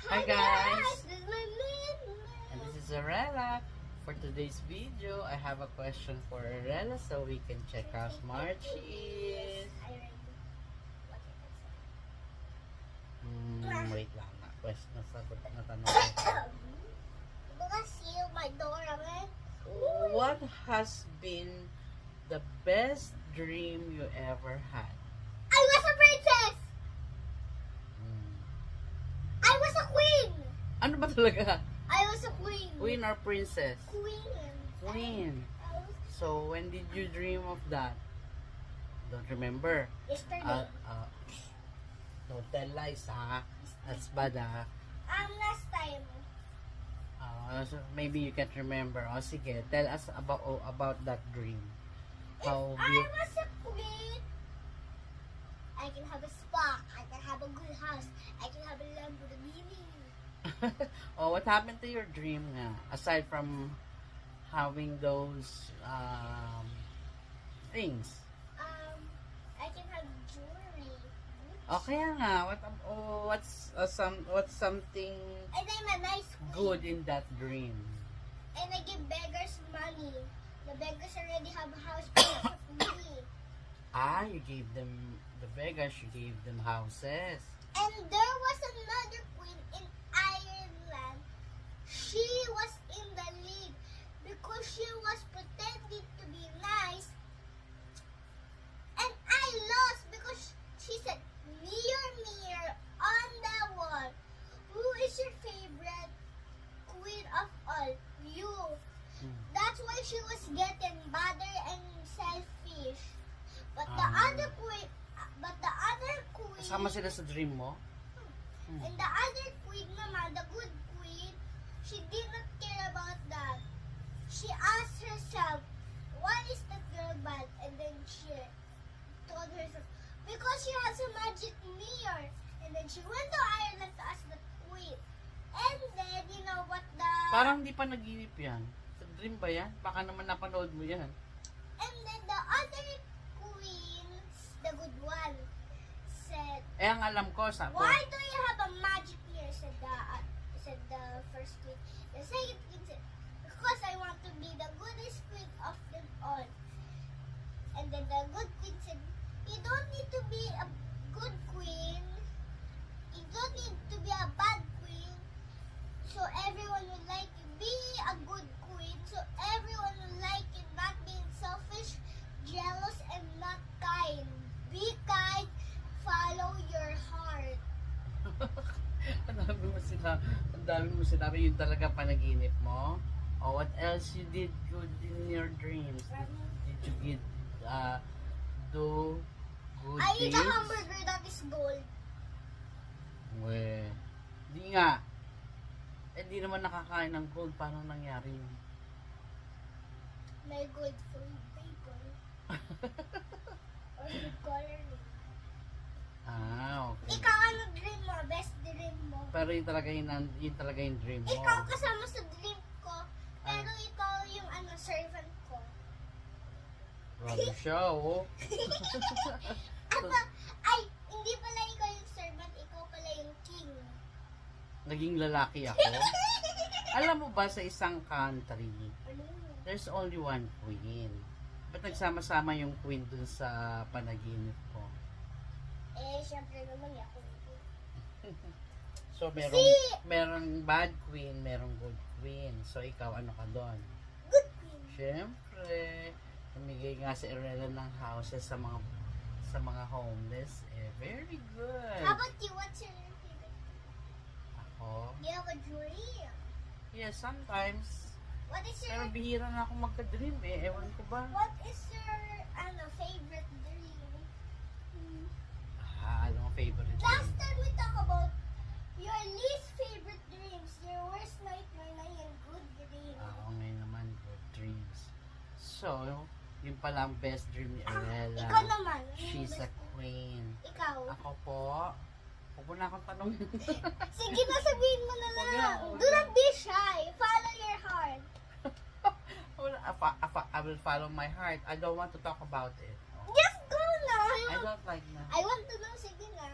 Hi guys, and this is Arella. For today's video, I have a question for Arella so we can check how smart she is. Wait lang na. Question na sagot na tanong. What has been the best dream you ever had? I was a princess! I was a queen! Ano ba talaga? I was a queen. Queen or princess? Queen. Queen. I was So when did you dream of that? Don't remember. yesterday. Don't tell lies, ha? That's bad, ha? Last time. So maybe you can't remember. Oh, sige. Tell us about that dream. How If I was a queen, I can have a spa. I can have a good house. I can have a Lamborghini. Oh, what happened to your dream nga? Aside from having those things. I can have jewelry. Okay nga. What's something And I'm a nice queen. good in that dream? And I give beggars money. The beggars already have a house because of me. You gave them the beggars. You gave them houses. And there was another queen in Ireland. She was in the league because she was pretending to be nice. And I lost because she said, "Mirror, mirror on the wall, who is your favorite queen of all? You." That's why she was getting bothered and selfish. But the other queen, Kasama sila sa dream mo? and the other queen naman, the good queen, she did not care about that. She asked herself, why is that girl bad? And then she told herself, because she has a magic mirror. And then she went to Ireland to ask the queen. And then, you know what the... Parang di pa naginip yan. Sa dream ba yan? Baka naman napanood mo yan. And then the other queens, the good one, said, Ang alam ko, why do you have a magic mirror? Said the first queen. The second queen said, because I want to be the goodest queen of them all. And then the good queen said, you don't need to be a good queen. You don't need to be a bad queen. So everyone will like you. Be a good queen. So everyone will like you. Not being selfish, jealous, and not kind. Be kind. Follow your heart. Ang dami mo sinabi, yun talaga panaginip mo? Or what else you did good in your dreams? Did you do good I eat things? a hamburger that is gold. Weh, di nga. Di naman nakakain ng gold. Paano nangyari yun? May gold food paper. Or good coloring. Okay. Ikaw, ano dream mo? Best dream mo? Pero yun talaga yung dream mo. Ikaw kasama sa dream ko. Pero ikaw yung servant ko. Grabe siya, oh. Ay, hindi pala ikaw yung servant, ikaw pala yung king. Naging lalaki ako. Alam mo ba sa isang country, Ano? there's only one queen. Ba't nagsama-sama yung queen dun sa panaginip ko? Syempre naman ako. So, merong bad queen, merong good queen. So, ikaw, ano ka doon? Good queen. Siyempre, namigay nga si Arella ng houses sa mga homeless. Very good. How about you? What's your favorite? Ako? Do you have a dream? Yes, sometimes. What is your Pero bihira na akong magka-dream eh. Ewan ko ba? What is your favorite dream? Alam mo, favorite Last dream. time we talked about your least favorite dreams, your worst nightmare na yung good dream. Oo, ngayon naman, good dreams. So, yun pala ang best dream ni Arella. Ikaw naman. ano yung She's a best- queen. Ikaw. Ako po, huwag mo na akong tanongin. Sige na, sabihin mo na Huwag lang. na. Do not be shy. Follow your heart. I will follow my heart. I don't want to talk about it. Just go na. I don't like na. I want to know. Sige na.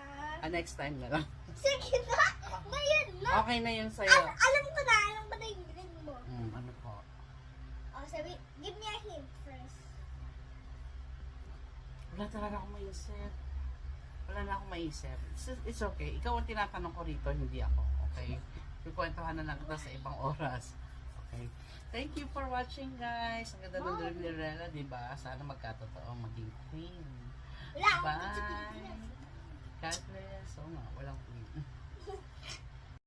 Next time na lang. Sige na. Ngayon na. Okay na yun sa'yo. Alam ko na yung dream mo. Ano po? Oh, sabi, give me a hint first. Wala talaga akong maisip. Wala na akong maisip. It's okay. Ikaw ang tinatanong ko rito, hindi ako. Okay? Kukwentuhan na lang kita sa ibang oras. Okay? Thank you for watching, guys. Ang ganda ng dream ni Rela, diba? Sana magkatotoo maging queen. Wala akong Bye! picture. God bless. Oo nga, walang queen.